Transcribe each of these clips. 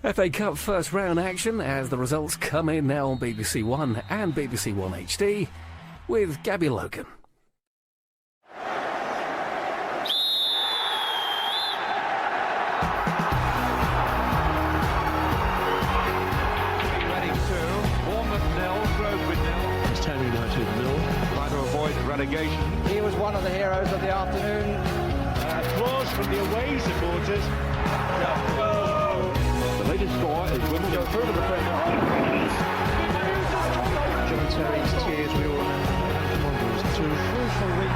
FA Cup first round action as the results come in now on BBC One and BBC One HD with Gabby Logan. Relegation. He was one of the heroes of the afternoon. Applause from the away supporters. The latest score is Wimbledon go through to the Premier. John Terry's tears, we all remember. It was too crucial week.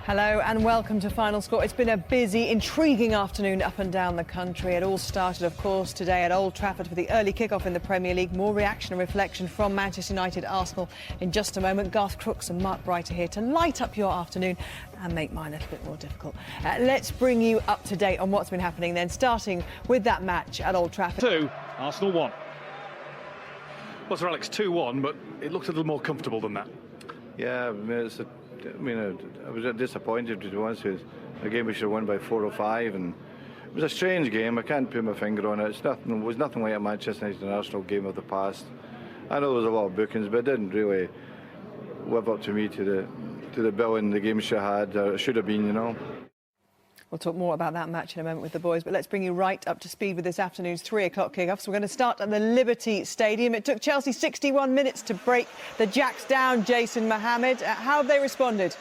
Hello and welcome to Final Score. It's been a busy, intriguing afternoon up and down the country. It all started, of course, today at Old Trafford for the early kick-off in the Premier League. More reaction and reflection from Manchester United Arsenal in just a moment. Garth, Crooks and Mark Bright are here to light up your afternoon and make mine a little bit more difficult. Let's bring you up to date on what's been happening then, starting with that match at Old Trafford. 2, Arsenal 1. Well, Sir Alex, 2-1, but it looked a little more comfortable than that. Yeah, I was disappointed to be honest with you. A game we should have won by 4 or 5, and it was a strange game. I can't put my finger on it. It was nothing like a Manchester United and Arsenal game of the past. I know there was a lot of bookings, but it didn't really live up to me to the bill in the game should have had, or it should have been, you know. We'll talk more about that match in a moment with the boys, but let's bring you right up to speed with this afternoon's 3 o'clock kick-off. So we're going to start at the Liberty Stadium. It took Chelsea 61 minutes to break the Jacks down, Jason Mohammed. How have they responded?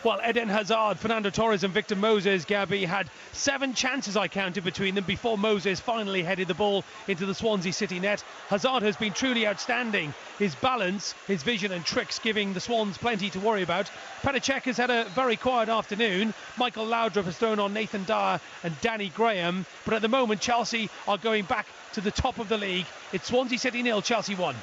Well, Eden Hazard, Fernando Torres and Victor Moses, Gabby, had 7 chances I counted between them before Moses finally headed the ball into the Swansea City net. Hazard has been truly outstanding. His balance, his vision and tricks giving the Swans plenty to worry about. Petr Cech has had a very quiet afternoon. Michael Laudrup has thrown on Nathan Dyer and Danny Graham. But at the moment, Chelsea are going back to the top of the league. It's Swansea City 0, Chelsea 1.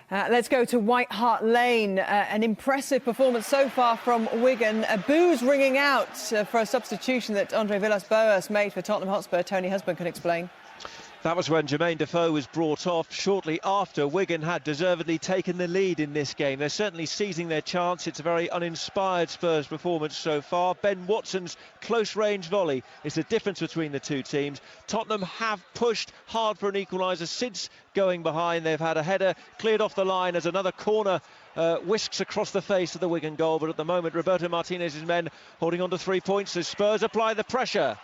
Let's go to White Hart Lane. An impressive performance so far from Wigan. Boos ringing out for a substitution that Andre Villas-Boas made for Tottenham Hotspur. Tony Husband can explain. That was when Jermaine Defoe was brought off shortly after Wigan had deservedly taken the lead in this game. They're certainly seizing their chance. It's a very uninspired Spurs performance so far. Ben Watson's close-range volley is the difference between the two teams. Tottenham have pushed hard for an equaliser since going behind. They've had a header cleared off the line as another corner whisks across the face of the Wigan goal. But at the moment, Roberto Martinez's men holding on to 3 points as Spurs apply the pressure.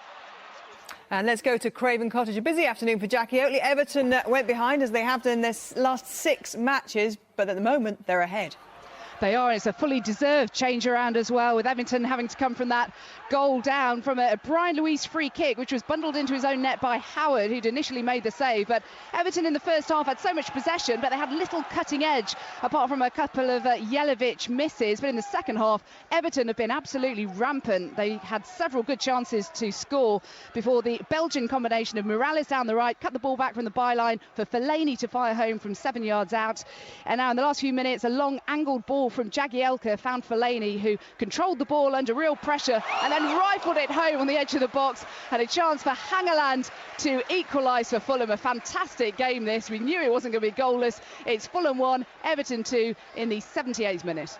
And let's go to Craven Cottage. A busy afternoon for Jackie Oatley. Everton went behind, as they have done in their last 6 matches, but at the moment they're ahead. They are. It's a fully deserved change around as well, with Everton having to come from that goal down from a Brian Luis free kick, which was bundled into his own net by Howard, who'd initially made the save. But Everton in the first half had so much possession, but they had little cutting edge, apart from a couple of Jelavic misses. But in the second half, Everton have been absolutely rampant. They had several good chances to score before the Belgian combination of Morales down the right, cut the ball back from the byline for Fellaini to fire home from 7 yards out. And now in the last few minutes, a long angled ball from Jagielka found Fellaini, who controlled the ball under real pressure and then rifled it home on the edge of the box. Had a chance for Hangeland to equalise for Fulham. A fantastic game this. We knew it wasn't going to be goalless. It's Fulham 1, Everton 2 in the 78th minute.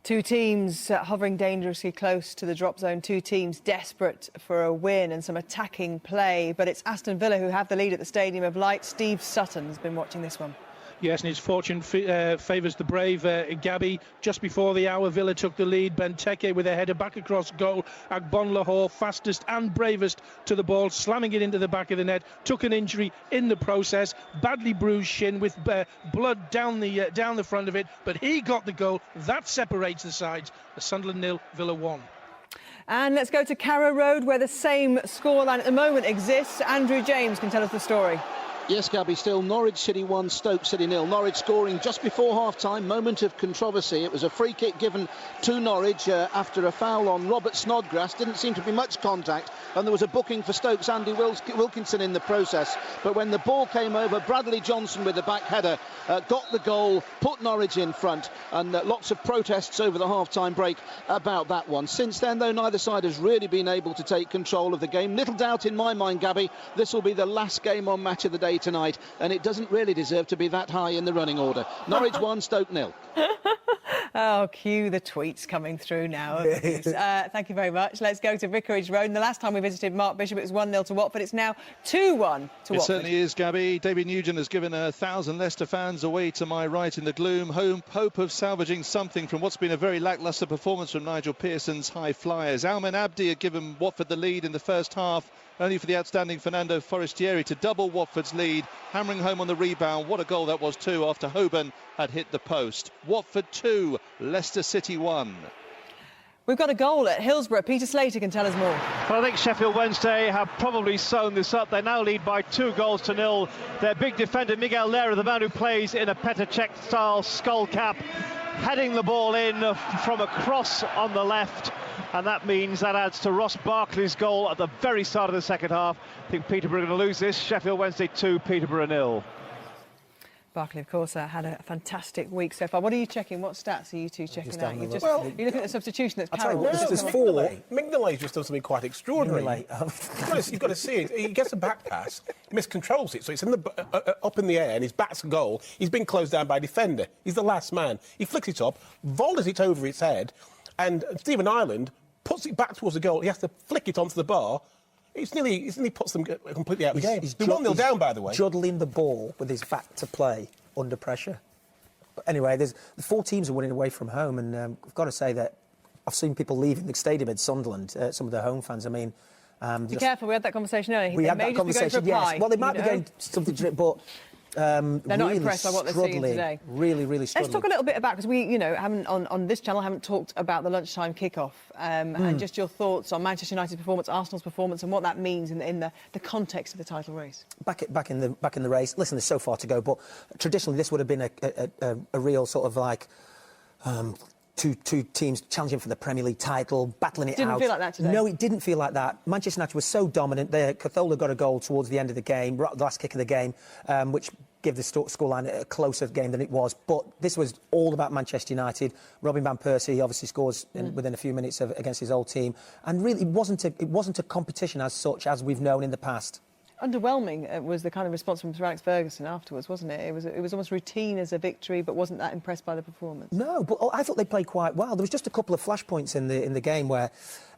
2 teams hovering dangerously close to the drop zone. 2 teams desperate for a win and some attacking play. But it's Aston Villa who have the lead at the Stadium of Light. Steve Sutton has been watching this one. Yes, and his fortune favours the brave. Gabby, just before the hour, Villa took the lead. Benteke with a header back across goal. Agbon Lahore, fastest and bravest to the ball, slamming it into the back of the net. Took an injury in the process. Badly bruised shin with blood down the front of it. But he got the goal. That separates the sides. The Sunderland 0, Villa 1. And let's go to Carrow Road, where the same scoreline at the moment exists. Andrew James can tell us the story. Yes, Gabby, still Norwich City 1, Stoke City 0. Norwich scoring just before half-time. Moment of controversy. It was a free kick given to Norwich after a foul on Robert Snodgrass. Didn't seem to be much contact, and there was a booking for Stoke's Andy Wilkinson in the process. But when the ball came over, Bradley Johnson with the back header got the goal, put Norwich in front, and lots of protests over the half-time break about that one. Since then, though, neither side has really been able to take control of the game. Little doubt in my mind, Gabby, this will be the last game on Match of the Day away tonight, and it doesn't really deserve to be that high in the running order. Norwich 1, Stoke 0. Oh, cue the tweets coming through now. Thank you very much. Let's go to Vicarage Road. And the last time we visited Mark Bishop, it was 1-0 to Watford. It's now 2-1 to Watford. It certainly is, Gabby. David Nugent has given 1,000 Leicester fans away to my right in the gloom. Hope of salvaging something from what's been a very lacklustre performance from Nigel Pearson's high flyers. Alman Abdi had given Watford the lead in the first half, only for the outstanding Fernando Forestieri to double Watford's lead, hammering home on the rebound. What a goal that was too, after Hoban had hit the post. Watford 2, Leicester City 1. We've got a goal at Hillsborough. Peter Slater can tell us more. Well, I think Sheffield Wednesday have probably sewn this up. They now lead by 2-0. Their big defender, Miguel Lera, the man who plays in a Petr Cech-style skull cap, heading the ball in from a cross on the left. And that means that adds to Ross Barkley's goal at the very start of the second half. I think Peterborough are going to lose this. Sheffield Wednesday 2, Peterborough 0. Barkley, of course, had a fantastic week so far. What are you checking? What stats are you two checking out? You're looking at the substitution that's Carroll. There's 4. Mignolet's just done something quite extraordinary. You've got to see it. He gets a back pass, he miscontrols it, so it's in the up in the air, and his back's a goal. He's been closed down by a defender. He's the last man. He flicks it up, volleys it over its head, and Stephen Ireland puts it back towards the goal. He has to flick it onto the bar. It's nearly puts them completely out of the game. They're 1-0 down, by the way. Juddling the ball with his back to play under pressure. But anyway, the 4 teams are winning away from home, and I've got to say that I've seen people leaving the stadium at Sunderland, some of the home fans. I mean... be careful, we had that conversation earlier. We had that conversation, yes. Well, they might be going something to it, but... they're really not impressed by what they're seeing today. Really struggling. Let's talk a little bit about, because we, haven't on this channel haven't talked about the lunchtime kickoff, and just your thoughts on Manchester United's performance, Arsenal's performance, and what that means in the context of the title race. Back in the race. Listen, there's so far to go, but traditionally this would have been a real sort of like. Two teams challenging for the Premier League title, battling it out. Didn't feel like that today. No, it didn't feel like that. Manchester United was so dominant. Cazorla got a goal towards the end of the game, the last kick of the game, which gave the scoreline a closer game than it was. But this was all about Manchester United. Robin van Persie obviously scores within a few minutes against his old team, and really it wasn't a competition as such as we've known in the past. Underwhelming was the kind of response from Sir Alex Ferguson afterwards, wasn't it? It was almost routine as a victory, but wasn't that impressed by the performance. No, but I thought they played quite well. There was just a couple of flashpoints in the game where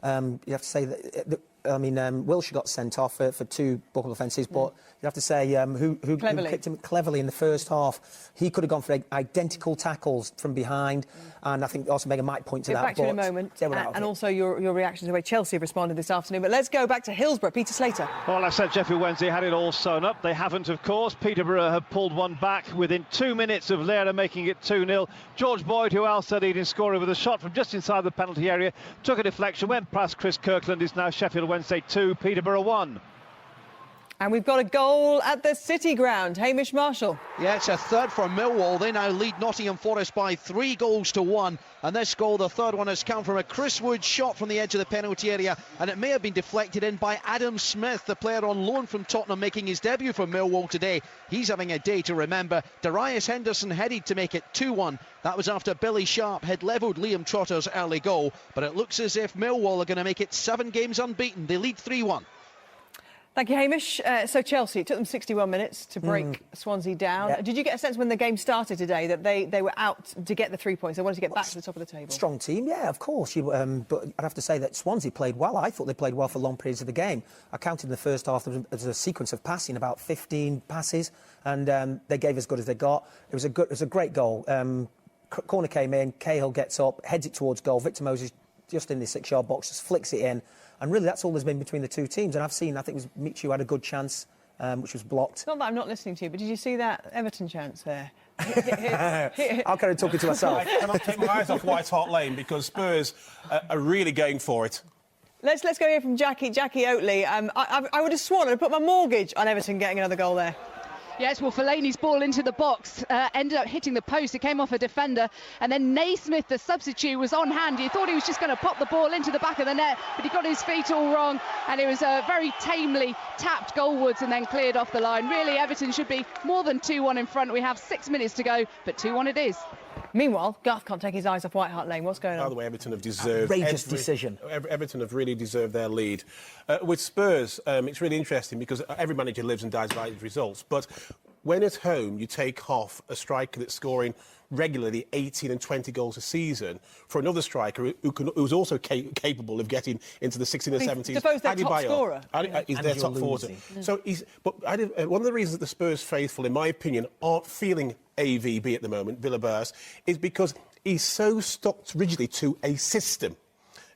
you have to say that. Wilshere got sent off for 2 booking offences, but you have to say who kicked him cleverly in the first half. He could have gone for identical tackles from behind, and I think also Megan might point to that. Back to you in a moment, and also your reaction to the way Chelsea have responded this afternoon. But let's go back to Hillsborough. Peter Slater. Well, I said Sheffield Wednesday had it all sewn up. They haven't, of course. Peterborough have pulled one back within 2 minutes of Lera making it 2-0. George Boyd, who also leading scorer with a shot from just inside the penalty area, took a deflection, went past Chris Kirkland. Is now Sheffield Wednesday 2, Peterborough 1. And we've got a goal at the City Ground. Hamish Marshall. Yeah, it's a third for Millwall. They now lead Nottingham Forest by 3-1. And this goal, the third one, has come from a Chris Wood shot from the edge of the penalty area. And it may have been deflected in by Adam Smith, the player on loan from Tottenham, making his debut for Millwall today. He's having a day to remember. Darius Henderson headed to make it 2-1. That was after Billy Sharp had levelled Liam Trotter's early goal. But it looks as if Millwall are going to make it 7 games unbeaten. They lead 3-1. Thank you, Hamish. So Chelsea, it took them 61 minutes to break Swansea down. Yeah. Did you get a sense when the game started today that they were out to get the 3 points? They wanted to get back to the top of the table? Strong team, yeah, of course. But I'd have to say that Swansea played well. I thought they played well for long periods of the game. I counted in the first half there was a sequence of passing, about 15 passes, and they gave as good as they got. It was a great goal. Corner came in, Cahill gets up, heads it towards goal. Victor Moses just in the 6-yard box, just flicks it in. And really, that's all there's been between the two teams. And I think it was Michu had a good chance, which was blocked. It's not that I'm not listening to you, but did you see that Everton chance there? I'll carry talking to myself. I cannot take my eyes off White Hart Lane because Spurs are really going for it. Let's go here from Jackie Oatley. I would have sworn I'd put my mortgage on Everton getting another goal there. Yes, well, Fellaini's ball into the box ended up hitting the post. It came off a defender, and then Naismith, the substitute, was on hand. You thought he was just going to pop the ball into the back of the net, but he got his feet all wrong, and it was very tamely tapped goalwards and then cleared off the line. Really, Everton should be more than 2-1 in front. We have 6 minutes to go, but 2-1 it is. Meanwhile, Garth can't take his eyes off White Hart Lane. What's going on? By the way, Everton have deserved... Outrageous decision. Everton have really deserved their lead. With Spurs, it's really interesting because every manager lives and dies by his results. But when at home you take off a striker that's scoring regularly 18 and 20 goals a season for another striker who's also capable of getting into the 16 and 17s. Defoe's their top scorer. He's their top forward. So one of the reasons that the Spurs faithful, in my opinion, aren't feeling AVB at the moment, Villa-Bars, is because he's so stuck rigidly to a system.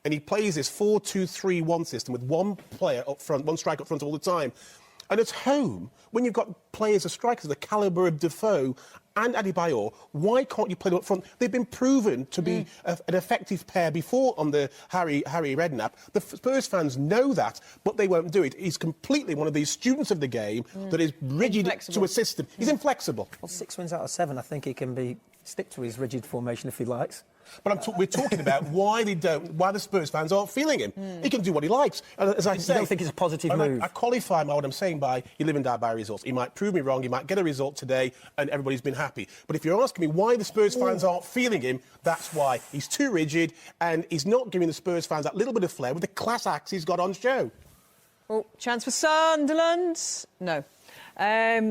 And he plays this 4-2-3-1 system with one player up front, one striker up front all the time. And at home, when you've got players as strikers of the calibre of Defoe and Adebayor, why can't you play them up front? They've been proven to be an effective pair before on the Harry Redknapp. The Spurs fans know that, but they won't do it. He's completely one of these students of the game that is rigid to a system. He's inflexible. Well, 6 wins out of 7, I think he can stick to his rigid formation if he likes. But we're talking about why the Spurs fans aren't feeling him. He can do what he likes. As I say, don't think it's a positive move. I qualify what I'm saying by you live and die by results. He might prove me wrong. He might get a result today, and everybody's been happy. But if you're asking me why the Spurs fans aren't feeling him, that's why. He's too rigid, and he's not giving the Spurs fans that little bit of flair with the class acts he's got on show. Oh, chance for Sunderland? No.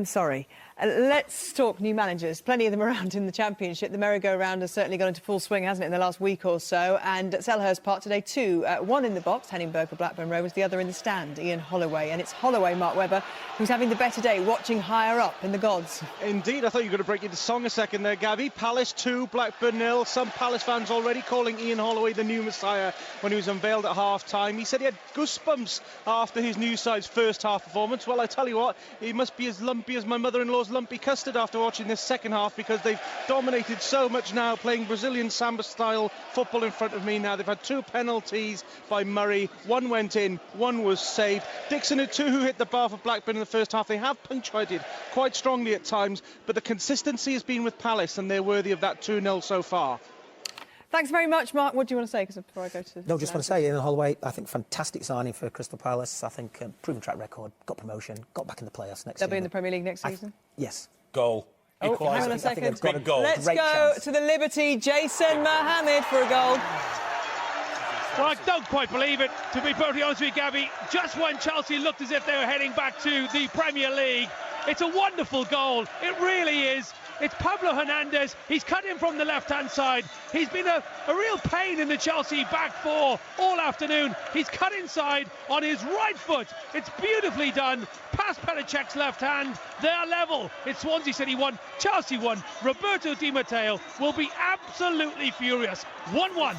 Sorry. Let's talk new managers. Plenty of them around in the Championship. The merry-go-round has certainly gone into full swing, hasn't it, in the last week or so? And at Selhurst Park today, two. One in the box, Henningberg for Blackburn Rovers, the other in the stand, Ian Holloway. And it's Holloway, Mark Webber, who's having the better day, watching higher up in the gods. Indeed, I thought you were going to break into song a second there, Gabby. Palace 2, Blackburn 0. Some Palace fans already calling Ian Holloway the new Messiah when he was unveiled at half-time. He said he had goosebumps after his new side's first-half performance. Well, I tell you what, he must be as lumpy as my mother-in-law's lumpy custard after watching this second half, because they've dominated so much now, playing Brazilian samba-style football in front of me now. They've had 2 penalties by Murray. One went in, one was saved. Dixon had 2 who hit the bar for Blackburn in the first half. They have punctuated quite strongly at times, but the consistency has been with Palace, and they're worthy of that 2-0 so far. Thanks very much, Mark. What do you want to say? Because before I go to... No, just want to say, Ian Holloway, I think fantastic signing for Crystal Palace. I think proven track record, got promotion, got back in the playoffs next season. They'll be in the Premier League next season? Yes. Goal. Oh, hang on a second. Let's Great go chance. to the Liberty. Jason Mohammed for a goal. Well, I don't quite believe it, to be perfectly honest with you, Gabby. Just when Chelsea looked as if they were heading back to the Premier League, it's a wonderful goal. It really is. It's Pablo Hernandez. He's cut in from the left-hand side. He's been a real pain in the Chelsea back four all afternoon. He's cut inside on his right foot. It's beautifully done. Past Pericek's left hand. They're level. It's Swansea City 1, Chelsea 1. Roberto Di Matteo will be absolutely furious. 1-1.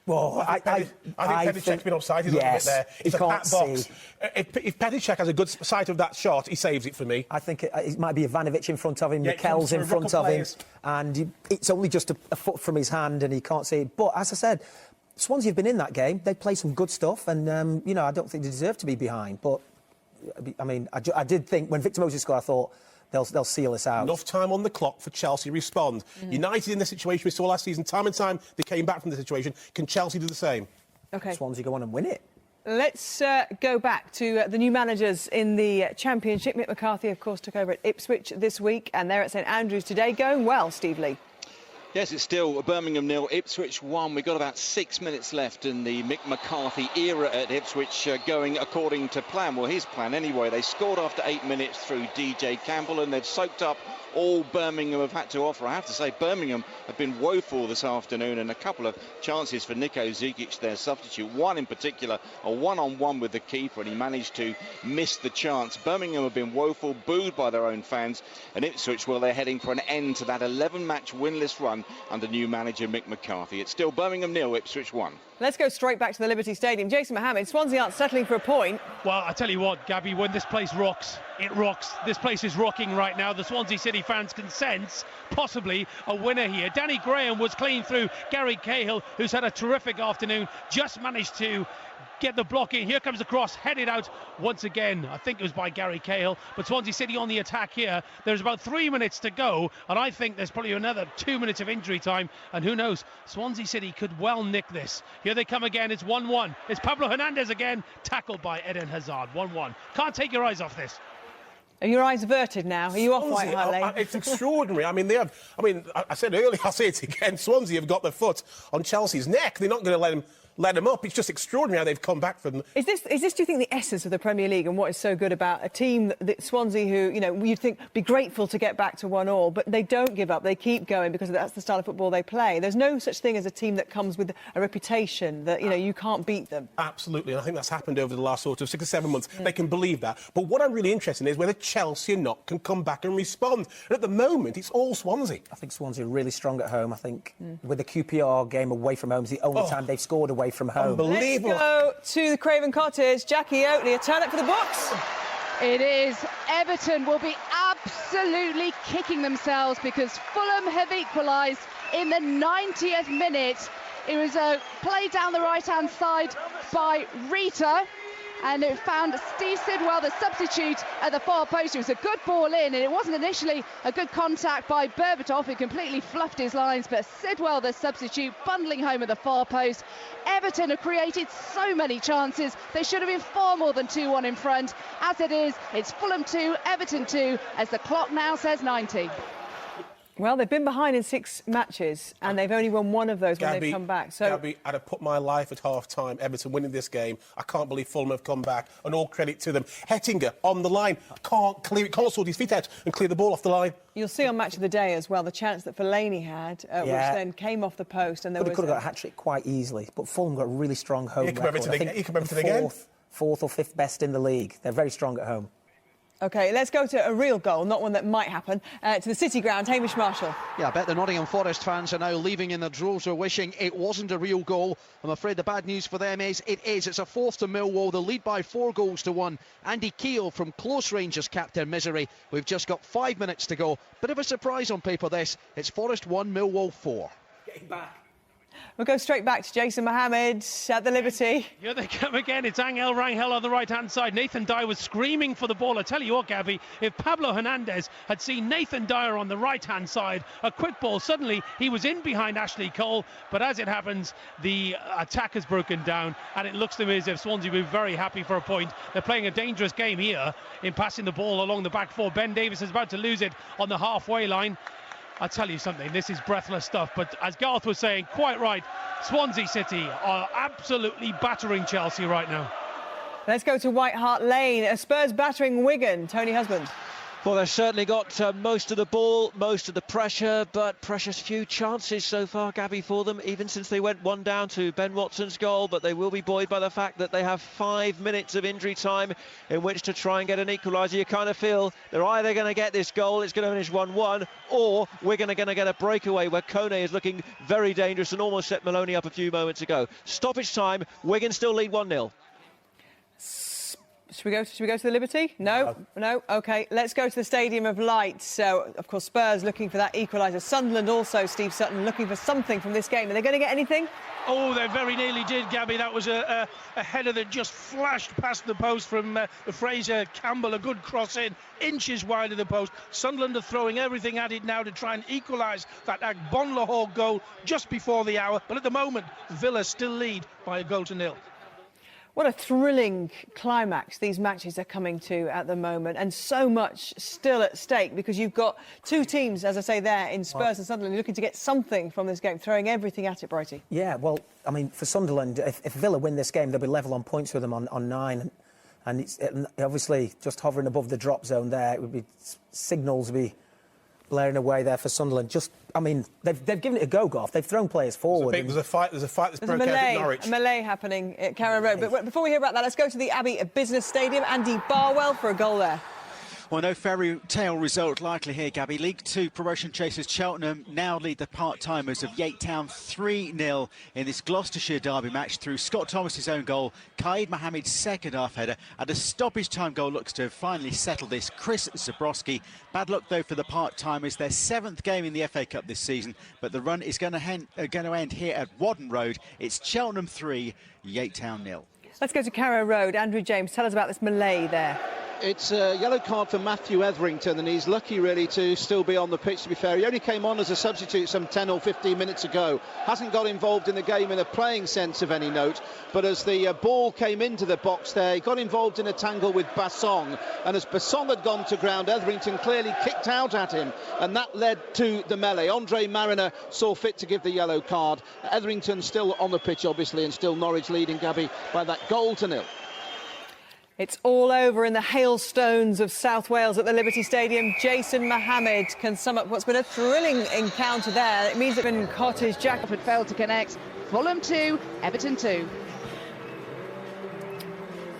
Well, I think Pericek's been offside. He's a little bit there. It's a pat box. If Pericek has a good sight of that shot, he saves it for me. I think it might be Ivanovic in front of him, Mikel's in front of him, and it's only just a foot from his hand, and he can't see it. But as I said, Swansea have been in that game. They played some good stuff, and I don't think they deserve to be behind. But I mean, I did think when Victor Moses scored, I thought they'll seal this out. Enough time on the clock for Chelsea to respond. United in the situation we saw last season, time and time they came back from the situation. Can Chelsea do the same? OK. Swansea go on and win it. Let's go back to the new managers in the Championship. Mick McCarthy, of course, took over at Ipswich this week, and they're at St Andrews today. Going well, Steve Lee. Yes, it's still Birmingham 0, Ipswich 1. We've got about 6 minutes left in the Mick McCarthy era at Ipswich, going according to plan. Well, his plan anyway. They scored after 8 minutes through DJ Campbell, and they've soaked up all Birmingham have had to offer. I have to say, Birmingham have been woeful this afternoon, and a couple of chances for Niko Zigic, their substitute. One in particular, a one-on-one with the keeper, and he managed to miss the chance. Birmingham have been woeful, booed by their own fans, and Ipswich, well, they're heading for an end to that 11-match winless run under new manager Mick McCarthy. It's still Birmingham 0, Ipswich 1. Let's go straight back to the Liberty Stadium. Jason Mohammed, Swansea aren't settling for a point. Well, I tell you what, Gabby, when this place rocks, it rocks. This place is rocking right now. The Swansea City fans can sense possibly a winner here. Danny Graham was clean through. Gary Cahill, who's had a terrific afternoon, just managed to get the block in. Here comes the cross, headed out once again. I think it was by Gary Cahill, but Swansea City on the attack here. There's about 3 minutes to go, and I think there's probably another 2 minutes of injury time, and who knows, Swansea City could well nick this. Here they come again. It's 1-1. It's Pablo Hernandez again, tackled by Eden Hazard. 1-1. Can't take your eyes off this. Are your eyes averted now? Are you off White Hart Lane? It's extraordinary. I mean, they have. I mean, I said earlier, I'll say it again. Swansea have got their foot on Chelsea's neck. They're not going to let them up. It's just extraordinary how they've come back from. Is this, do you think, the essence of the Premier League and what is so good about a team that Swansea, who, you know, you'd think be grateful to get back to 1-1, but they don't give up. They keep going because that's the style of football they play. There's no such thing as a team that comes with a reputation that, you know, you can't beat them. Absolutely, and I think that's happened over the last sort of 6 or 7 months. They can believe that. But what I'm really interested in is whether Chelsea or not can come back and respond. And at the moment, it's all Swansea. I think Swansea are really strong at home. I think with the QPR game away from home is the only time they've scored away from home. Let's go to the Craven Cottage. Jackie Oatley, a turn up for the books. It is. Everton will be absolutely kicking themselves because Fulham have equalised in the 90th minute. It was a play down the right-hand side by Rita, and it found Steve Sidwell, the substitute, at the far post. It was a good ball in, and it wasn't initially a good contact by Berbatov, who completely fluffed his lines, but Sidwell, the substitute, bundling home at the far post. Everton have created so many chances. They should have been far more than 2-1 in front. As it is, it's Fulham 2, Everton 2, as the clock now says 90. Well, they've been behind in 6 matches, and they've only won 1 of those when they've come back. So, Gabby, I'd have put my life at half-time, Everton winning this game. I can't believe Fulham have come back, and all credit to them. Hettinger on the line, can't sort his feet out and clear the ball off the line. You'll see on Match of the Day as well the chance that Fellaini had, which then came off the post. And there could have got a hat-trick quite easily, but Fulham got a really strong home record. He can remember it again. Fourth or fifth best in the league. They're very strong at home. OK, let's go to a real goal, not one that might happen, to the City Ground. Hamish Marshall. Yeah, I bet the Nottingham Forest fans are now leaving in their droves or wishing it wasn't a real goal. I'm afraid the bad news for them is it is. It's a 4th to Millwall. The lead by 4-1. Andy Keogh from close range has capped their misery. We've just got 5 minutes to go. Bit of a surprise on paper this. It's Forest 1, Millwall 4. Getting back. We'll go straight back to Jason Mohammed at the Liberty. Here they come again. It's Angel Rangel on the right-hand side. Nathan Dyer was screaming for the ball. I tell you what, Gabby, if Pablo Hernandez had seen Nathan Dyer on the right-hand side, a quick ball, suddenly he was in behind Ashley Cole. But as it happens, the attack has broken down, and it looks to me as if Swansea will be very happy for a point. They're playing a dangerous game here in passing the ball along the back four. Ben Davies is about to lose it on the halfway line. I'll tell you something, this is breathless stuff, but as Garth was saying, quite right, Swansea City are absolutely battering Chelsea right now. Let's go to White Hart Lane. Spurs battering Wigan. Tony Husband. Well, they've certainly got most of the ball, most of the pressure, but precious few chances so far, Gabby, for them, even since they went 1 down to Ben Watson's goal. But they will be buoyed by the fact that they have 5 minutes of injury time in which to try and get an equaliser. You kind of feel they're either going to get this goal, it's going to finish 1-1, or we're going to get a breakaway where Kone is looking very dangerous and almost set Maloney up a few moments ago. Stoppage time, Wigan still lead 1-0. Should we go to the Liberty? No. OK, let's go to the Stadium of Light. So, of course, Spurs looking for that equaliser. Sunderland also, Steve Sutton, looking for something from this game. Are they going to get anything? Oh, they very nearly did, Gabby. That was a header that just flashed past the post from Fraser Campbell. A good cross in, inches wide of the post. Sunderland are throwing everything at it now to try and equalise that Agbonlahor goal just before the hour. But at the moment, Villa still lead by 1-0. What a thrilling climax these matches are coming to at the moment, and so much still at stake because you've got 2 teams, as I say there, in Spurs and Sunderland, looking to get something from this game, throwing everything at it, Brighty. Yeah, well, I mean, for Sunderland, if Villa win this game, they'll be level on points with them on 9. And it's obviously just hovering above the drop zone there. It would be signals would be blaring away there for Sunderland. I mean, they've given it a go, Garth. They've thrown players forward. There's a fight that's broken out at Norwich. A melee happening at Carrow Road. But before we hear about that, let's go to the Abbey Business Stadium. Andy Barwell for a goal there. Well, no fairy tale result likely here, Gabby. League 2 promotion chasers Cheltenham now lead the part-timers of Yate Town 3-0 in this Gloucestershire derby match through Scott Thomas's own goal, Kaid Mohammed's second-half header, and a stoppage-time goal looks to have finally settled this. Chris Zabrowski. Bad luck, though, for the part-timers. Their 7th game in the FA Cup this season, but the run is going to end here at Wadden Road. It's Cheltenham 3, Yate Town 0. Let's go to Carrow Road. Andrew James, tell us about this melee there. It's a yellow card for Matthew Etherington, and he's lucky really to still be on the pitch, to be fair. He only came on as a substitute some 10 or 15 minutes ago. Hasn't got involved in the game in a playing sense of any note, but as the ball came into the box there, he got involved in a tangle with Bassong, and as Bassong had gone to ground, Etherington clearly kicked out at him, and that led to the melee. Andre Mariner saw fit to give the yellow card. Etherington still on the pitch, obviously, and still Norwich leading, Gabby, by that goal to nil. It's all over in the hailstones of South Wales at the Liberty Stadium. Jason Mohammed can sum up what's been a thrilling encounter there. It means that in Cottage, Jack had failed to connect. Fulham 2, Everton 2.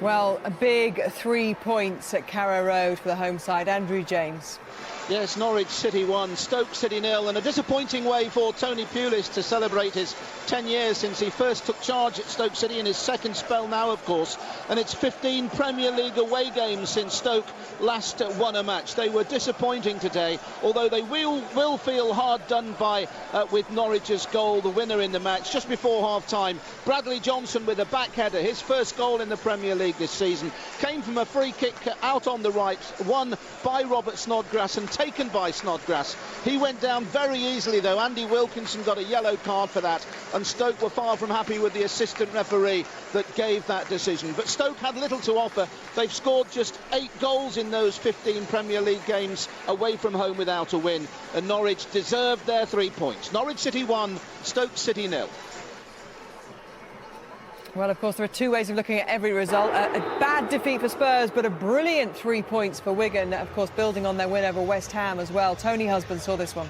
Well, a big 3 points at Carrow Road for the home side. Andrew James. Yes, Norwich City 1, Stoke City 0, and a disappointing way for Tony Pulis to celebrate his 10 years since he first took charge at Stoke City, in his second spell now, of course, and it's 15 Premier League away games since Stoke last won a match. They were disappointing today, although they will feel hard done by with Norwich's goal, the winner in the match. Just before half-time, Bradley Johnson with a back header, his first goal in the Premier League this season, came from a free kick out on the right, won by Robert Snodgrass and taken by Snodgrass. He went down very easily, though. Andy Wilkinson got a yellow card for that, and Stoke were far from happy with the assistant referee that gave that decision. But Stoke had little to offer. They've scored just 8 goals in those 15 Premier League games away from home without a win, and Norwich deserved their 3 points. Norwich City 1, Stoke City 0. Well, of course, there are two ways of looking at every result. A bad defeat for Spurs, but a brilliant 3 points for Wigan, of course, building on their win over West Ham as well. Tony Husband saw this one.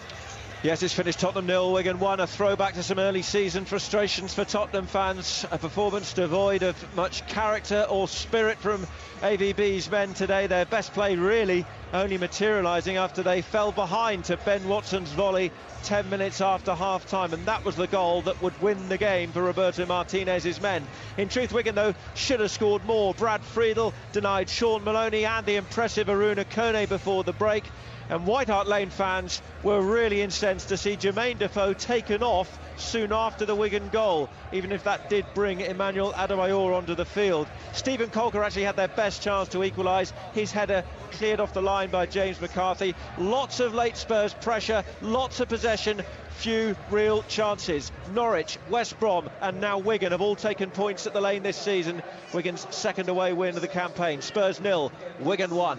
Yes, it's finished Tottenham 0, Wigan 1, a throwback to some early season frustrations for Tottenham fans. A performance devoid of much character or spirit from AVB's men today. Their best play really only materialising after they fell behind to Ben Watson's volley 10 minutes after half-time, and that was the goal that would win the game for Roberto Martinez's men. In truth, Wigan, though, should have scored more. Brad Friedel denied Sean Maloney and the impressive Aruna Kone before the break. And White Hart Lane fans were really incensed to see Jermaine Defoe taken off soon after the Wigan goal, even if that did bring Emmanuel Adebayor onto the field. Stephen Colker actually had their best chance to equalise. His header cleared off the line by James McCarthy. Lots of late Spurs pressure, lots of possession, few real chances. Norwich, West Brom and now Wigan have all taken points at the Lane this season. Wigan's second away win of the campaign. Spurs 0, Wigan 1.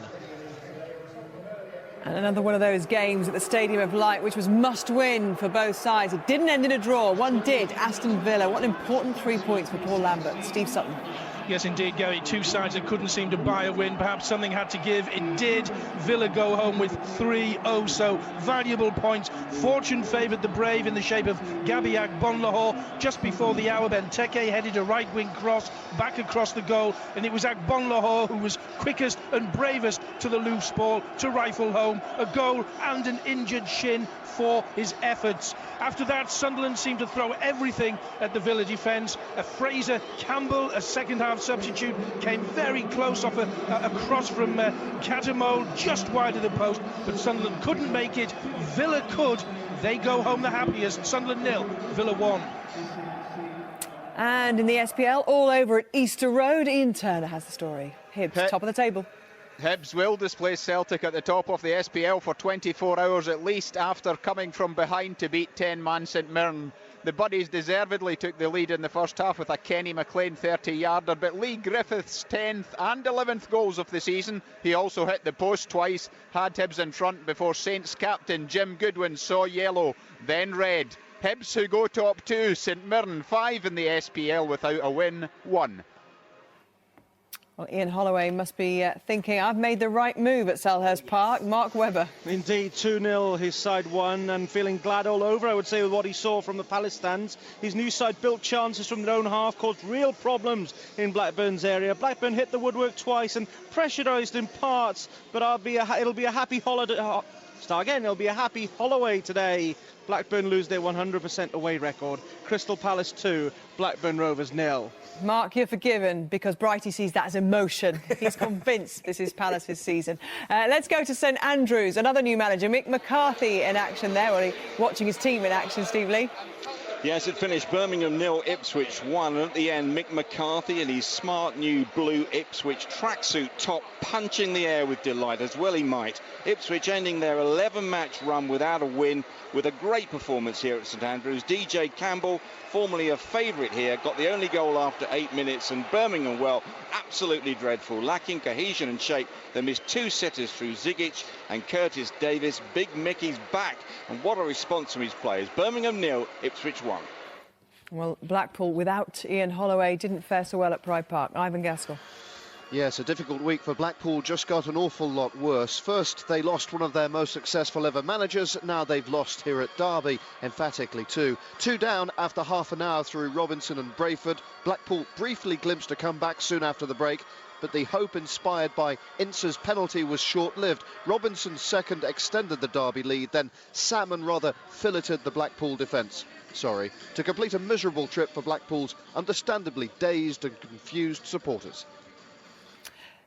And another one of those games at the Stadium of Light, which was must-win for both sides. It didn't end in a draw. One did. Aston Villa. What an important 3 points for Paul Lambert. Steve Sutton. Yes, indeed, Gary. Two sides that couldn't seem to buy a win. Perhaps something had to give. It did. Villa go home with 3 so valuable points. Fortune favoured the brave in the shape of Gabby Agbonlahor. Just before the hour, Benteke headed a right-wing cross back across the goal, and it was Agbonlahor who was quickest and bravest to the loose ball to rifle home a goal and an injured shin for his efforts. After that, Sunderland seemed to throw everything at the Villa defence. Fraser Campbell, a second-half substitute, came very close off a cross from Catamol, just wide of the post, but Sunderland couldn't make it. Villa could. They go home the happiest. Sunderland 0, Villa 1. And in the SPL, all over at Easter Road, Ian Turner has the story. Hibs, top of the table. Hibs will display Celtic at the top of the SPL for 24 hours at least after coming from behind to beat 10-man St Mirren. The Buddies deservedly took the lead in the first half with a Kenny McLean 30-yarder, but Lee Griffith's 10th and 11th goals of the season. He also hit the post twice, had Hibs in front before Saints captain Jim Goodwin saw yellow, then red. Hibs who go top 2, St Mirren 5 in the SPL without a win, 1. Well, Ian Holloway must be thinking, I've made the right move at Selhurst Park. Mark Webber. Indeed, 2-0, his side won, and feeling glad all over, I would say, with what he saw from the Palace stands. His new side built chances from their own half, caused real problems in Blackburn's area. Blackburn hit the woodwork twice and pressurised in parts, but it'll be a happy holiday. It'll be a happy Holloway today. Blackburn lose their 100% away record. Crystal Palace 2, Blackburn Rovers 0. Mark, you're forgiven because Brighty sees that as emotion. He's convinced this is Palace's season. Let's go to St Andrews. Another new manager, Mick McCarthy, in action there. Watching his team in action, Steve Lee. Yes, it finished Birmingham 0, Ipswich 1. And at the end, Mick McCarthy in his smart new blue Ipswich tracksuit top, punching the air with delight, as well he might. Ipswich ending their 11-match run without a win, with a great performance here at St Andrews. DJ Campbell, formerly a favourite here, got the only goal after 8 minutes, and Birmingham, well, absolutely dreadful. Lacking cohesion and shape, they missed 2 sitters through Zigic and Curtis Davis. Big Mickey's back, and what a response from his players. Birmingham 0, Ipswich 1. Well, Blackpool without Ian Holloway didn't fare so well at Pride Park. Ivan Gaskell. Yes, a difficult week for Blackpool, just got an awful lot worse. First, they lost one of their most successful ever managers. Now they've lost here at Derby, emphatically too. 2 down after half an hour through Robinson and Brayford. Blackpool briefly glimpsed a comeback soon after the break, but the hope inspired by Ince's penalty was short-lived. Robinson's second extended the Derby lead, then Salmon rather filleted the Blackpool defence. To complete a miserable trip for Blackpool's understandably dazed and confused supporters.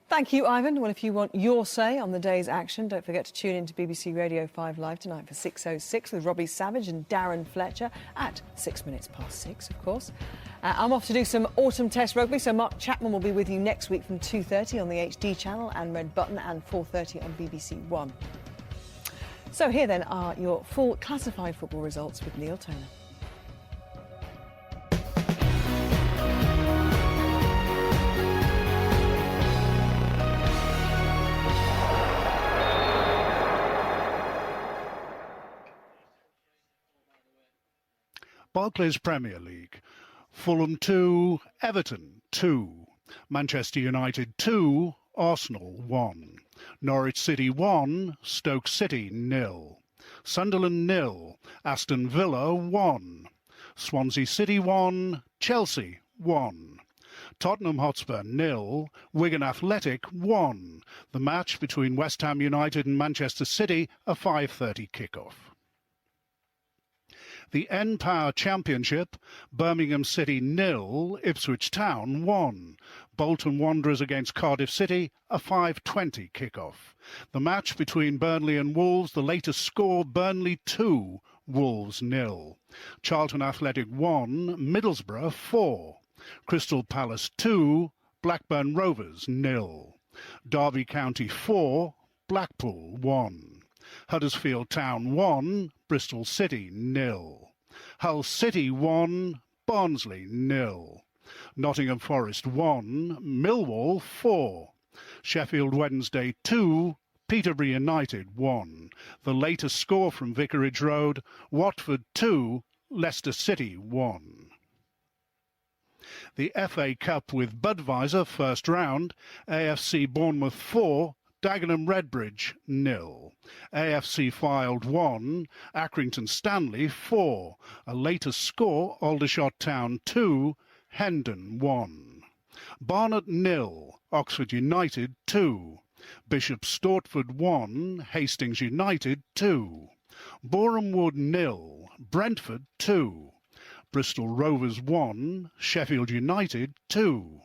Thank you, Ivan. Well, if you want your say on the day's action, don't forget to tune in to BBC Radio 5 Live tonight for 6:06 with Robbie Savage and Darren Fletcher at 6:06, of course. I'm off to do some autumn test rugby, so Mark Chapman will be with you next week from 2:30 on the HD channel and Red Button, and 4:30 on BBC One. So here then are your full classified football results with Neil Turner. Barclays Premier League. Fulham 2, Everton 2, Manchester United 2, Arsenal 1, Norwich City 1, Stoke City 0, Sunderland 0, Aston Villa 1, Swansea City 1, Chelsea 1, Tottenham Hotspur 0, Wigan Athletic 1. The match between West Ham United and Manchester City, a 5:30 kick-off. The N-Power Championship, Birmingham City 0, Ipswich Town 1. Bolton Wanderers against Cardiff City, a 5:20 kick-off. The match between Burnley and Wolves, the latest score, Burnley 2, Wolves 0. Charlton Athletic 1, Middlesbrough 4. Crystal Palace 2, Blackburn Rovers 0. Derby County 4, Blackpool 1. Huddersfield Town 1, Bristol City 0. Hull City 1, Barnsley 0. Nottingham Forest 1, Millwall 4. Sheffield Wednesday 2, Peterborough United 1. The latest score from Vicarage Road, Watford 2, Leicester City 1. The FA Cup with Budweiser first round, AFC Bournemouth 4, Dagenham Redbridge 0. AFC Fylde 1, Accrington Stanley 4. A latest score, Aldershot Town 2, Hendon 1. Barnet 0, Oxford United 2. Bishop Stortford 1, Hastings United 2. Boreham Wood 0, Brentford 2. Bristol Rovers 1, Sheffield United 2.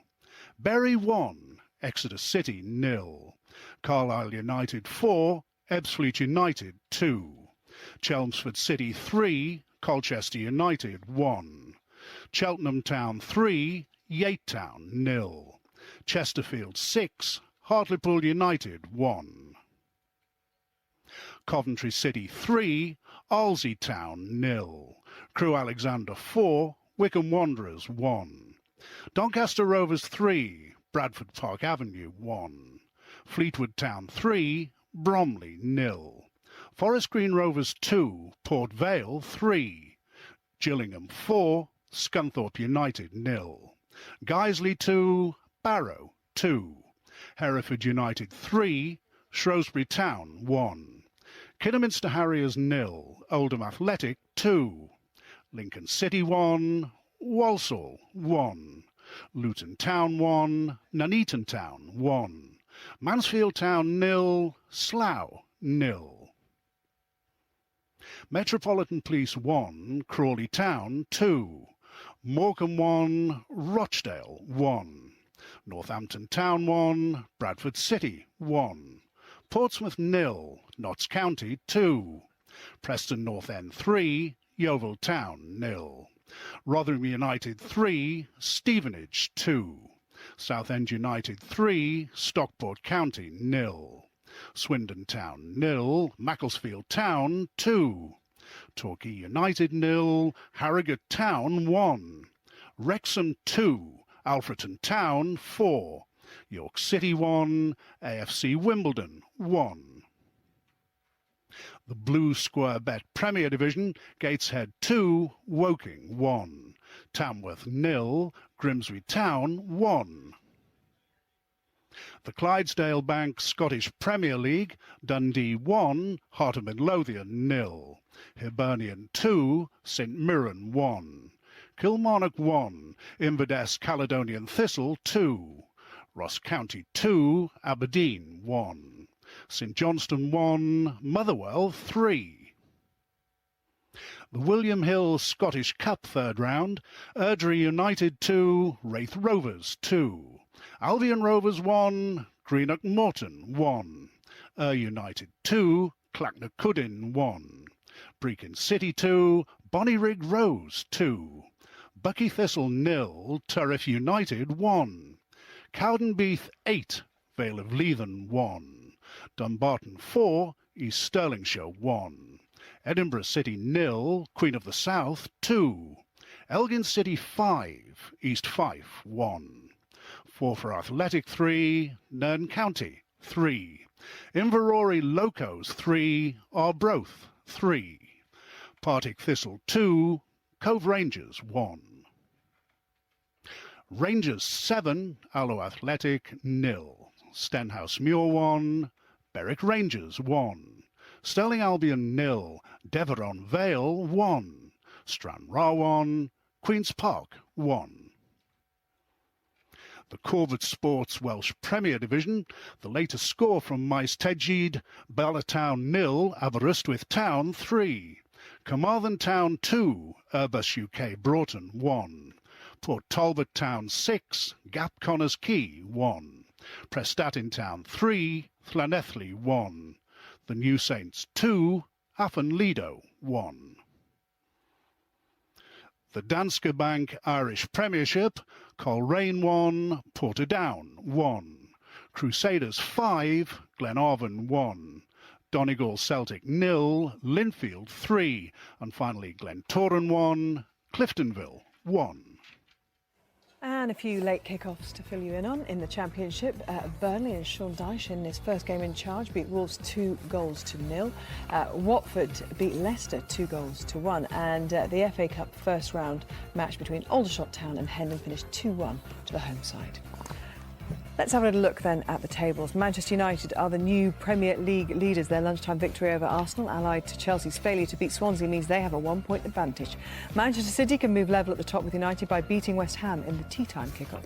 Bury 1, Exeter City 0. Carlisle United 4, Ebbsfleet United 2. Chelmsford City 3, Colchester United 1. Cheltenham Town 3, Yate Town 0. Chesterfield 6, Hartlepool United 1. Coventry City 3, Arlesey Town 0. Crewe Alexandra 4, Wycombe Wanderers 1. Doncaster Rovers 3, Bradford Park Avenue 1. Fleetwood Town 3, Bromley 0. Forest Green Rovers 2, Port Vale 3. Gillingham 4, Scunthorpe United 0. Guiseley 2, Barrow 2. Hereford United 3, Shrewsbury Town 1. Kidderminster Harriers 0, Oldham Athletic 2. Lincoln City 1, Walsall 1. Luton Town 1, Nuneaton Town 1. Mansfield Town 0, Slough 0. Metropolitan Police 1, Crawley Town 2. Morecambe 1, Rochdale 1. Northampton Town 1, Bradford City 1. Portsmouth 0, Notts County 2. Preston North End 3, Yeovil Town 0. Rotherham United 3, Stevenage 2. Southend United 3, Stockport County 0. Swindon Town 0, Macclesfield Town 2. Torquay United 0, Harrogate Town 1. Wrexham 2, Alfreton Town 4. York City 1, AFC Wimbledon 1. The Blue Square Bet Premier Division, Gateshead 2, Woking 1. Tamworth 0, Grimsby Town 1. The Clydesdale Bank Scottish Premier League, Dundee 1, Heart of Midlothian 0. Hibernian 2, St Mirren 1. Kilmarnock 1, Inverness Caledonian Thistle 2. Ross County 2, Aberdeen 1. St Johnstone 1, Motherwell 3. The William Hill Scottish Cup third round, Erdrie United 2, Wraith Rovers 2. Albion Rovers 1, Greenock Morton 1. United 2, Clacknacuddin 1. Brechin City 2, Bonnyrigg Rose 2. Bucky Thistle 0, Turriff United 1. Cowdenbeath 8, Vale of Leithen 1. Dumbarton 4, East Stirlingshire 1. Edinburgh City 0, Queen of the South 2. Elgin City 5, East Fife 1. Forfar Athletic 3, Nairn County 3. Inverary Locos 3, Arbroath 3. Partick Thistle 2, Cove Rangers 1. Rangers 7, Alloa Athletic 0. Stenhouse Muir 1, Berwick Rangers 1. Stirling Albion 0, Deveron Vale 1. Stranraer 1, Queen's Park 1. The Corvet Sports Welsh Premier Division, the latest score from Maes Tegid, Ballatown 0, Aberystwyth Town 3. Carmarthen Town 2, Airbus UK Broughton 1. Port Talbot Town 6, Gap Connors Quay 1. Prestatyn Town 3, Llanelli 1. The New Saints 2, Afon Lido 1. The Danske Bank Irish Premiership, Coleraine 1, Portadown 1. Crusaders 5, Glenarvan 1. Donegal Celtic 0, Linfield 3. And finally Glentoran 1, Cliftonville 1. And a few late kickoffs to fill you in on. In the Championship, Burnley and Sean Dyche in his first game in charge beat Wolves 2-0. Watford beat Leicester 2-1. And the FA Cup first round match between Aldershot Town and Hendon finished 2-1 to the home side. Let's have a little look then at the tables. Manchester United are the new Premier League leaders. Their lunchtime victory over Arsenal, allied to Chelsea's failure to beat Swansea, means they have a 1-point advantage. Manchester City can move level at the top with United by beating West Ham in the tea-time kickoff.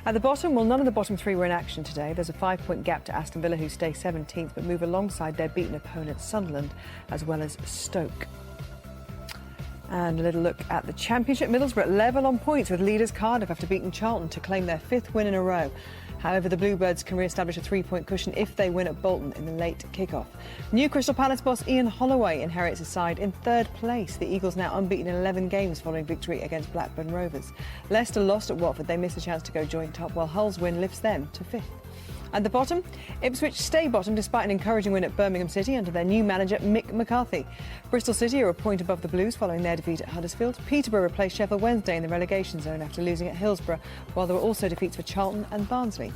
At the bottom, well, none of the bottom three were in action today. There's a 5-point gap to Aston Villa, who stay 17th, but move alongside their beaten opponent Sunderland, as well as Stoke. And a little look at the Championship. Middlesbrough level on points with leaders Cardiff after beating Charlton to claim their 5th win in a row. However, the Bluebirds can re-establish a 3-point cushion if they win at Bolton in the late kick-off. New Crystal Palace boss Ian Holloway inherits his side in 3rd place. The Eagles now unbeaten in 11 games following victory against Blackburn Rovers. Leicester lost at Watford. They missed a chance to go joint top, while Hull's win lifts them to 5th. At the bottom, Ipswich stay bottom despite an encouraging win at Birmingham City under their new manager Mick McCarthy. Bristol City are a point above the Blues following their defeat at Huddersfield. Peterborough replaced Sheffield Wednesday in the relegation zone after losing at Hillsborough, while there were also defeats for Charlton and Barnsley.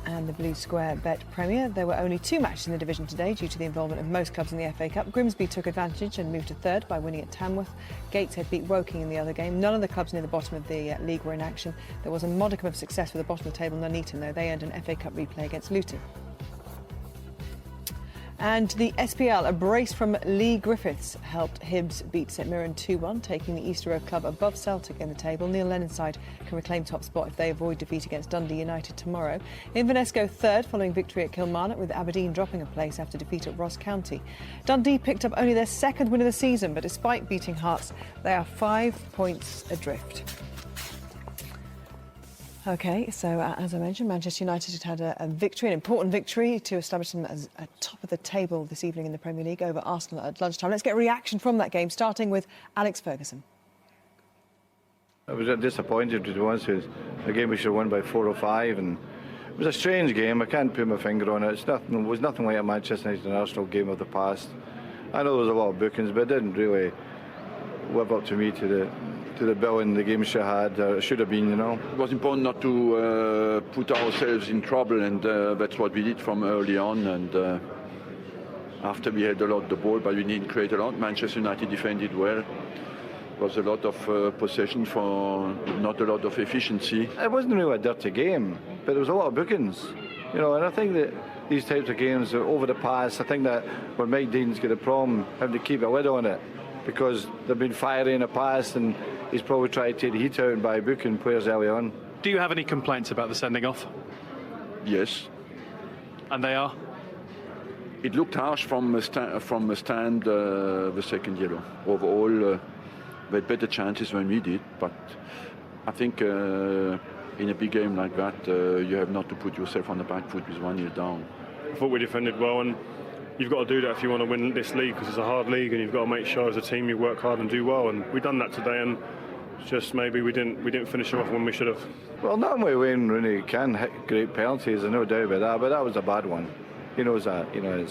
And the Blue Square Bet Premier. There were only 2 matches in the division today due to the involvement of most clubs in the FA Cup. Grimsby took advantage and moved to 3rd by winning at Tamworth. Gateshead beat Woking in the other game. None of the clubs near the bottom of the league were in action. There was a modicum of success for the bottom of the table, Nuneaton, though. They earned an FA Cup replay against Luton. And the SPL, a brace from Lee Griffiths, helped Hibs beat St Mirren 2-1, taking the Easter Road club above Celtic in the table. Neil Lennon's side can reclaim top spot if they avoid defeat against Dundee United tomorrow. Inverness go 3rd following victory at Kilmarnock, with Aberdeen dropping a place after defeat at Ross County. Dundee picked up only their 2nd win of the season, but despite beating Hearts, they are 5 points adrift. OK, so as I mentioned, Manchester United had a victory, an important victory, to establish them as at top of the table this evening in the Premier League over Arsenal at lunchtime. Let's get a reaction from that game, starting with Alex Ferguson. I was disappointed, to be honest with you. A game we should have won by 4 or 5, and it was a strange game. I can't put my finger on it. It was nothing like a Manchester United and Arsenal game of the past. I know there was a lot of bookings, but it didn't really live up to me to the bill in the game should have been, you know. It was important not to put ourselves in trouble, and that's what we did from early on. And after we had a lot of the ball, but we didn't create a lot. Manchester United defended well. There was a lot of possession for not a lot of efficiency. It wasn't really a dirty game, but there was a lot of bookings, you know. And I think that these types of games over the past, I think that when Mike Dean's got a problem having to keep a lid on it, because they've been fiery in the past, and he's probably tried to take the heat out by booking players early on. Do you have any complaints about the sending off? Yes. And they are? It looked harsh from the stand, the second yellow. Overall, we had better chances when we did, but I think in a big game like that, you have not to put yourself on the back foot with 1-0 down. I thought we defended well, and you've got to do that if you want to win this league, because it's a hard league, and you've got to make sure as a team you work hard and do well. And we've done that today, and just maybe we didn't finish them off when we should have. Well, normally Wayne Rooney can hit great penalties, there's no doubt about that, but that was a bad one. He knows that. You know,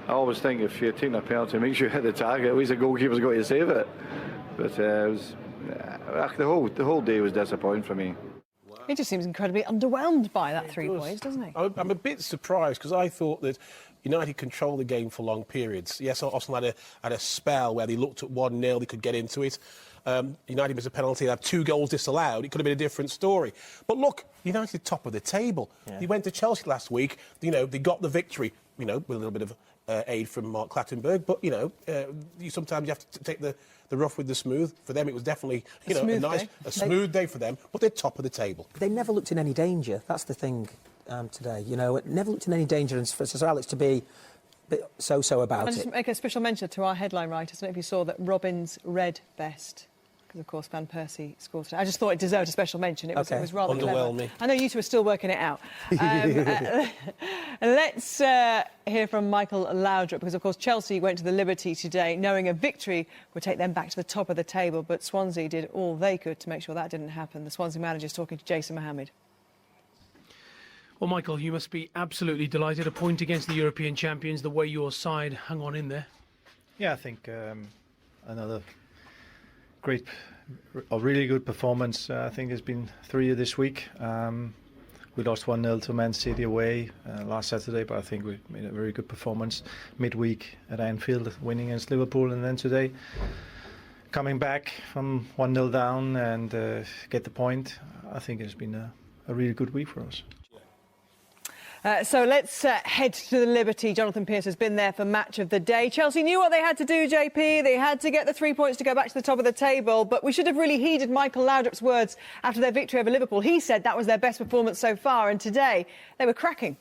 I always think if you're taking a penalty, make sure you hit the target. At least the goalkeeper's got to save it. But it was the whole day was disappointing for me. He just seems incredibly underwhelmed by that 3 points, doesn't he? I'm a bit surprised, because I thought that United controlled the game for long periods. Yes, Arsenal had a spell where they looked at 1-0, they could get into it. United missed a penalty, they had 2 goals disallowed. It could have been a different story. But look, United top of the table. Yeah. They went to Chelsea last week. You know, they got the victory. You know, with a little bit of aid from Mark Clattenburg. But you know, sometimes you have to take the rough with the smooth. For them, it was definitely a smooth day for them. But they're top of the table. They never looked in any danger. That's the thing today. You know, it never looked in any danger, and for Sir Alex to be a bit so-so about I'll just it. make a special mention to our headline writers. I don't know if you saw that Robin's red vest, because of course Van Persie scored today. I just thought it deserved a special mention. It was rather clever. I know you two are still working it out. Let's hear from Michael Laudrup, because of course Chelsea went to the Liberty today knowing a victory would take them back to the top of the table, but Swansea did all they could to make sure that didn't happen. The Swansea manager's talking to Jason Mohammed. Well, Michael, you must be absolutely delighted. A point against the European champions, the way your side hung on in there. Yeah, I think another really good performance. I think there's been 3 this week. We lost 1-0 to Man City away last Saturday, but I think we made a very good performance midweek at Anfield, winning against Liverpool, and then today coming back from 1-0 down and get the point. I think it's been a really good week for us. So let's head to the Liberty. Jonathan Pearce has been there for match of the day. Chelsea knew what they had to do, JP. They had to get the 3 points to go back to the top of the table, but we should have really heeded Michael Laudrup's words after their victory over Liverpool. He said that was their best performance so far, and today they were cracking.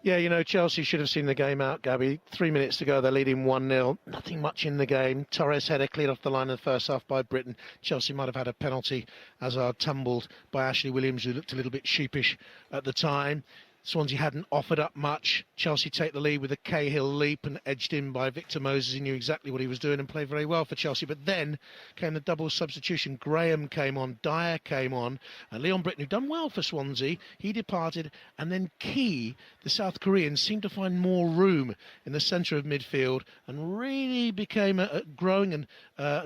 Yeah, you know, Chelsea should have seen the game out, Gabby. 3 minutes to go, they're leading 1-0. Nothing much in the game. Torres header cleared off the line in the first half by Britain. Chelsea might have had a penalty. Hazard tumbled by Ashley Williams, who looked a little bit sheepish at the time. Swansea hadn't offered up much. Chelsea take the lead with a Cahill leap and edged in by Victor Moses. He knew exactly what he was doing and played very well for Chelsea. But then came the double substitution. Graham came on, Dyer came on, and Leon Britton, who'd done well for Swansea, he departed. And then Key, the South Korean, seemed to find more room in the centre of midfield and really became a growing and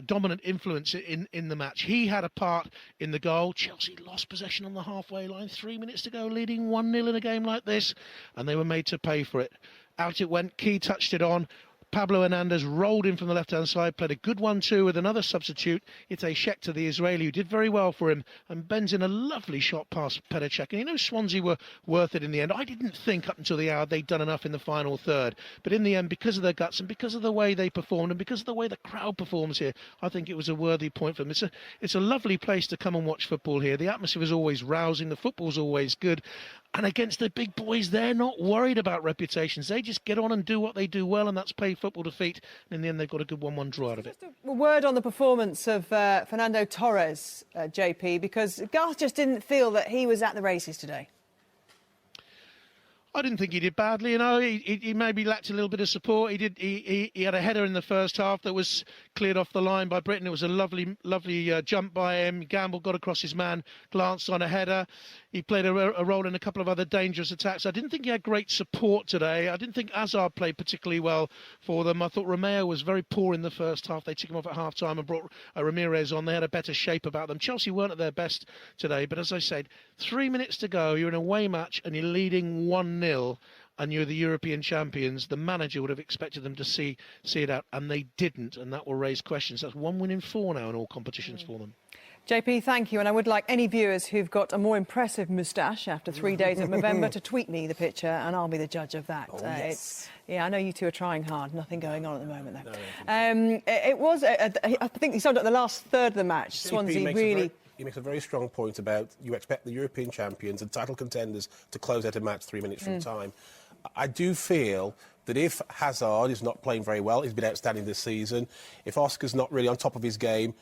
dominant influence in the match. He had a part in the goal. Chelsea lost possession on the halfway line. 3 minutes to go, leading 1-0 in a game like this, and they were made to pay for it. Out it went. Key touched it on. Pablo Hernandez rolled in from the left-hand side, played a good 1-2 with another substitute. It's a Schechter, the Israeli, who did very well for him, and bends in a lovely shot past Petr Cech. And you know, Swansea were worth it in the end. I didn't think up until the hour they'd done enough in the final third, but in the end, because of their guts and because of the way they performed and because of the way the crowd performs here, I think it was a worthy point for them. It's a lovely place to come and watch football here. The atmosphere is always rousing. The football's always good. And against the big boys, they're not worried about reputations. They just get on and do what they do well, and that's play football defeat. And in the end, they've got a good 1-1 draw out of it. Just a word on the performance of Fernando Torres, JP, because Garth just didn't feel that he was at the races today. I didn't think he did badly. You know, he maybe lacked a little bit of support. He had a header in the first half that was cleared off the line by Britain. It was a lovely jump by him. Gamble got across his man, glanced on a header. He played a role in a couple of other dangerous attacks. I didn't think he had great support today. I didn't think Hazard played particularly well for them. I thought Romeo was very poor in the first half. They took him off at half-time and brought Ramirez on. They had a better shape about them. Chelsea weren't at their best today, but as I said, 3 minutes to go, you're in a away match and you're leading 1-0 and you're the European champions. The manager would have expected them to see it out, and they didn't, and that will raise questions. That's 1 win in 4 now in all competitions for them. JP, thank you. And I would like any viewers who've got a more impressive moustache after 3 days of November to tweet me the picture, and I'll be the judge of that. Yes. Yeah, I know you two are trying hard. Nothing going on at the moment, though. It was, I think you summed up the last third of the match. Swansea really... He makes a very strong point about you expect the European champions and title contenders to close out a match 3 minutes from time. I do feel that if Hazard is not playing very well, he's been outstanding this season, if Oscar's not really on top of his game,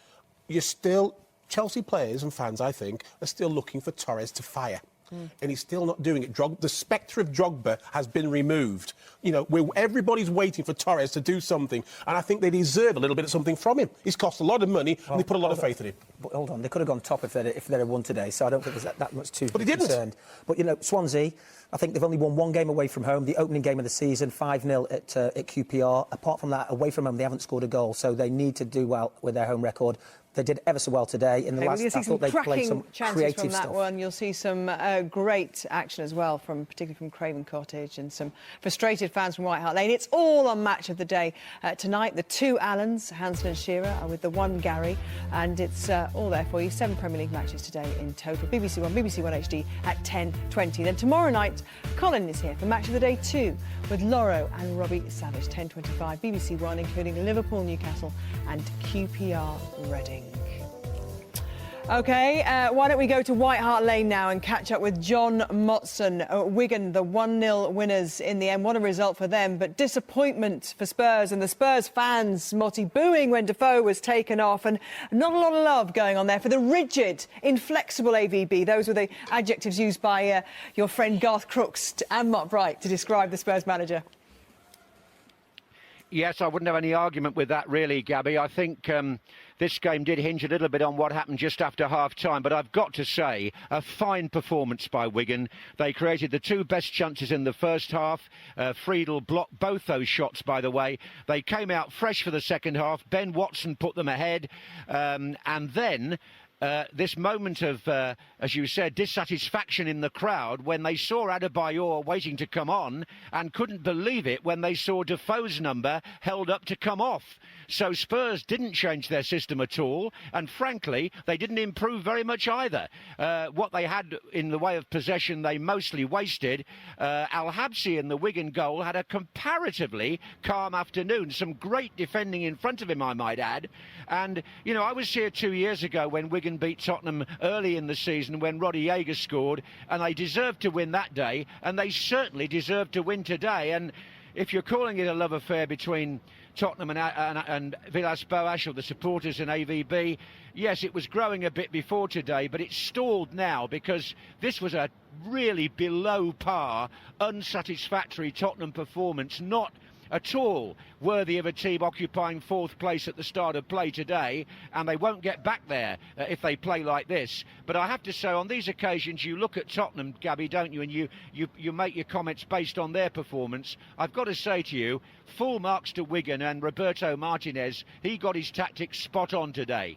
you're still... Chelsea players and fans, I think, are still looking for Torres to fire. And he's still not doing it. The spectre of Drogba has been removed. You know, everybody's waiting for Torres to do something, and I think they deserve a little bit of something from him. He's cost a lot of money, and they put a lot of faith in him. But hold on, they could have gone top if they'd have won today, so I don't think there's that much too But he didn't. concerned. But, you know, Swansea, I think they've only won 1 game away from home, the opening game of the season, 5-0 at QPR. Apart from that, away from home, they haven't scored a goal, so they need to do well with their home record. They did ever so well today. In the last, you'll see I some thought they played some chances creative from that stuff. one. You'll see some great action as well, particularly from Craven Cottage, and some frustrated fans from White Hart Lane. It's all on Match of the Day tonight. The 2 Allens, Hansen and Shearer, are with the 1 Gary, and it's all there for you. 7 Premier League matches today in total. BBC One, BBC One HD at 10:20. Then tomorrow night, Colin is here for Match of the Day 2 with Loro and Robbie Savage, 10:25. BBC One, including Liverpool, Newcastle, and QPR Reading. OK, why don't we go to White Hart Lane now and catch up with John Motson. Wigan, the 1-0 winners in the end. What a result for them, but disappointment for Spurs and the Spurs fans. Motty booing when Defoe was taken off, and not a lot of love going on there for the rigid, inflexible AVB. Those were the adjectives used by your friend Garth Crooks and Mott Bright to describe the Spurs manager. Yes, I wouldn't have any argument with that, really, Gabby. I think this game did hinge a little bit on what happened just after half-time, but I've got to say, a fine performance by Wigan. They created the 2 best chances in the first half. Friedel blocked both those shots, by the way. They came out fresh for the second half. Ben Watson put them ahead, and then... this moment of, as you said, dissatisfaction in the crowd when they saw Adebayor waiting to come on and couldn't believe it when they saw Defoe's number held up to come off. So Spurs didn't change their system at all, and frankly, they didn't improve very much either. What they had in the way of possession, they mostly wasted. Al-Habsi in the Wigan goal had a comparatively calm afternoon. Some great defending in front of him, I might add. And, you know, I was here 2 years ago when Wigan beat Tottenham early in the season when Roddy Jaeger scored, and they deserved to win that day, and they certainly deserve to win today. And if you're calling it a love affair between Tottenham and Villas-Boas, or the supporters and AVB, yes, it was growing a bit before today, but it's stalled now because this was a really below par, unsatisfactory Tottenham performance, not at all worthy of a team occupying 4th place at the start of play today, and they won't get back there if they play like this. But I have to say, on these occasions, you look at Tottenham, Gabby, don't you, and you make your comments based on their performance. I've got to say to you, full marks to Wigan and Roberto Martinez. He got his tactics spot on today.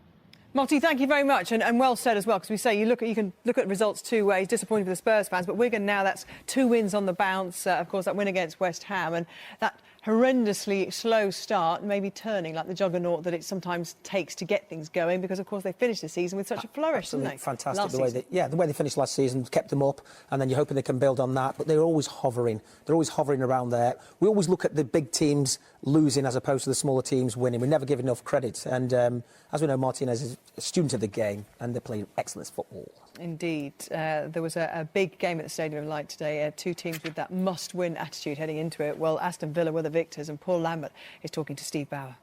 Motty, thank you very much, and well said as well, because we say you can look at results 2 ways. Disappointing for the Spurs fans, but Wigan now, that's 2 wins on the bounce. Of course, that win against West Ham, and that horrendously slow start, maybe turning like the juggernaut that it sometimes takes to get things going, because of course they finished the season with such a flourish, didn't they? Fantastic the way they finished last season, kept them up, and then you're hoping they can build on that. But they're always hovering. They're always hovering around there. We always look at the big teams losing as opposed to the smaller teams winning. We never give enough credit. And as we know, Martinez is a student of the game, and they're playing excellent football. Indeed. There was a big game at the Stadium of Light today. Two teams with that must-win attitude heading into it. Well, Aston Villa were the victors, and Paul Lambert is talking to Steve Bauer.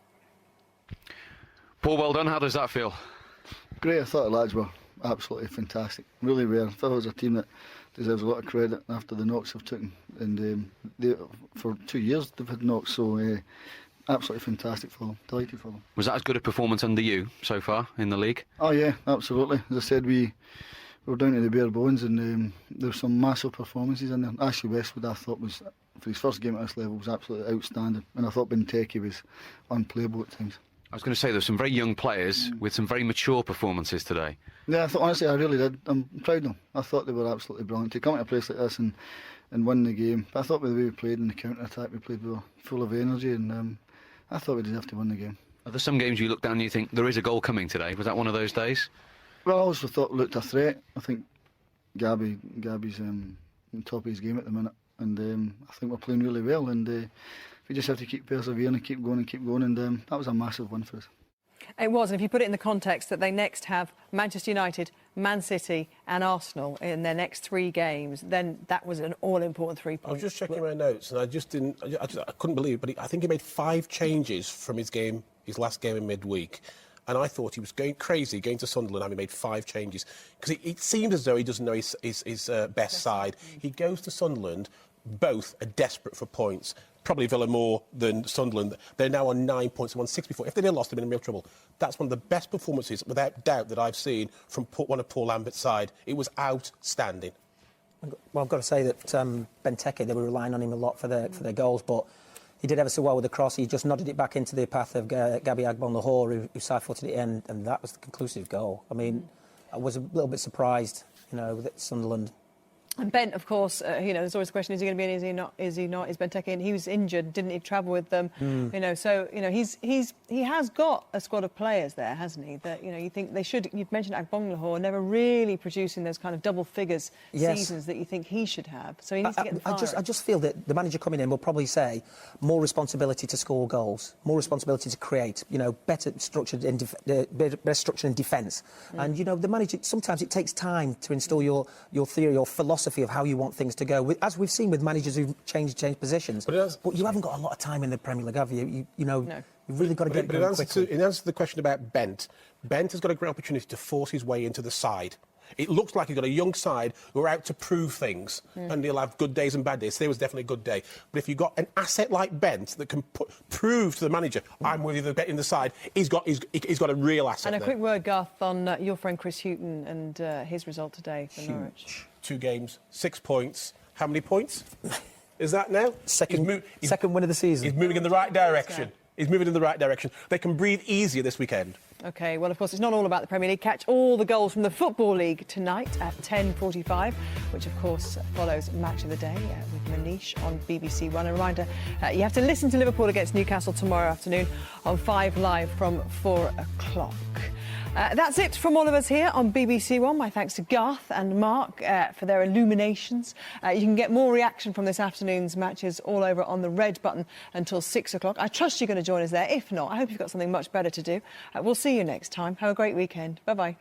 Paul, well done. How does that feel? Great. I thought the lads were absolutely fantastic. Really rare. I thought it was a team that deserves a lot of credit after the knocks they've taken. And for 2 years they've had knocks, so absolutely fantastic for them. Delighted for them. Was that as good a performance under you so far in the league? Oh yeah, absolutely. As I said, we were down to the bare bones, and there were some massive performances in there. Ashley Westwood, I thought, was, for his first game at this level, was absolutely outstanding, and I thought Benteke was unplayable at times. I was going to say there's some very young players with some very mature performances today. Yeah, honestly, I really did. I'm proud of them. I thought they were absolutely brilliant to come to a place like this and win the game. But I thought with the way we played in the counter attack, we were full of energy, and I thought we deserved to win the game. Are there some games you look down and you think there is a goal coming today? Was that one of those days? Well, I also thought looked a threat. I think Gabby's on top of his game at the minute, and I think we're playing really well, and we just have to keep persevering and keep going, and that was a massive win for us. It was, and if you put it in the context that they next have Manchester United, Man City and Arsenal in their next 3 games, then that was an all-important 3 points. I was just checking my notes, and I couldn't believe it, but I think he made 5 changes from his last game in midweek. And I thought he was going crazy going to Sunderland, having made 5 changes, because it seemed as though he doesn't know his best side. He goes to Sunderland, both are desperate for points. Probably Villa more than Sunderland. They're now on 9 points and won 6 before. If they'd have lost, they'd been in real trouble. That's one of the best performances, without doubt, that I've seen from one of Paul Lambert's side. It was outstanding. Well, I've got to say that Benteke, they were relying on him a lot for their goals, but he did ever so well with the cross. He just nodded it back into the path of Gabby Agbon-Lahore, who side-footed it in, and that was the conclusive goal. I mean, I was a little bit surprised, that Sunderland. And Bent, of course, there's always the question: is he going to be in? Is he not? Is he not? Is Benteke in? He was injured, didn't he? Travel with them, he has got a squad of players there, hasn't he? That you think they should. You've mentioned Agbon-Lahore never really producing those kind of double figures seasons that you think he should have. So he needs to get them firing. I just feel that the manager coming in will probably say more responsibility to score goals, more responsibility to create. Better structured in defence. And the manager, sometimes it takes time to install your theory, your philosophy of how you want things to go, as we've seen with managers who've changed positions. But you haven't got a lot of time in the Premier League, have you? No. You've really got to get going quickly. In answer to the question about Bent has got a great opportunity to force his way into the side. It looks like he's got a young side who are out to prove things, and he'll have good days and bad days. Today was definitely a good day. But if you've got an asset like Bent that can prove to the manager, I'm with you in the side, he's got a real asset. And a quick word, Garth, on your friend Chris Hughton and his result today for Norwich. 2 games, 6 points. How many points is that now? Second win of the season. He's moving in the right direction. They can breathe easier this weekend. OK, well, of course, it's not all about the Premier League. Catch all the goals from the Football League tonight at 10:45, which, of course, follows Match of the Day with Manish on BBC One. A reminder, you have to listen to Liverpool against Newcastle tomorrow afternoon on 5 Live from 4 o'clock. That's it from all of us here on BBC One. My thanks to Garth and Mark for their illuminations. You can get more reaction from this afternoon's matches all over on the red button until 6 o'clock. I trust you're going to join us there. If not, I hope you've got something much better to do. We'll see you next time. Have a great weekend. Bye-bye.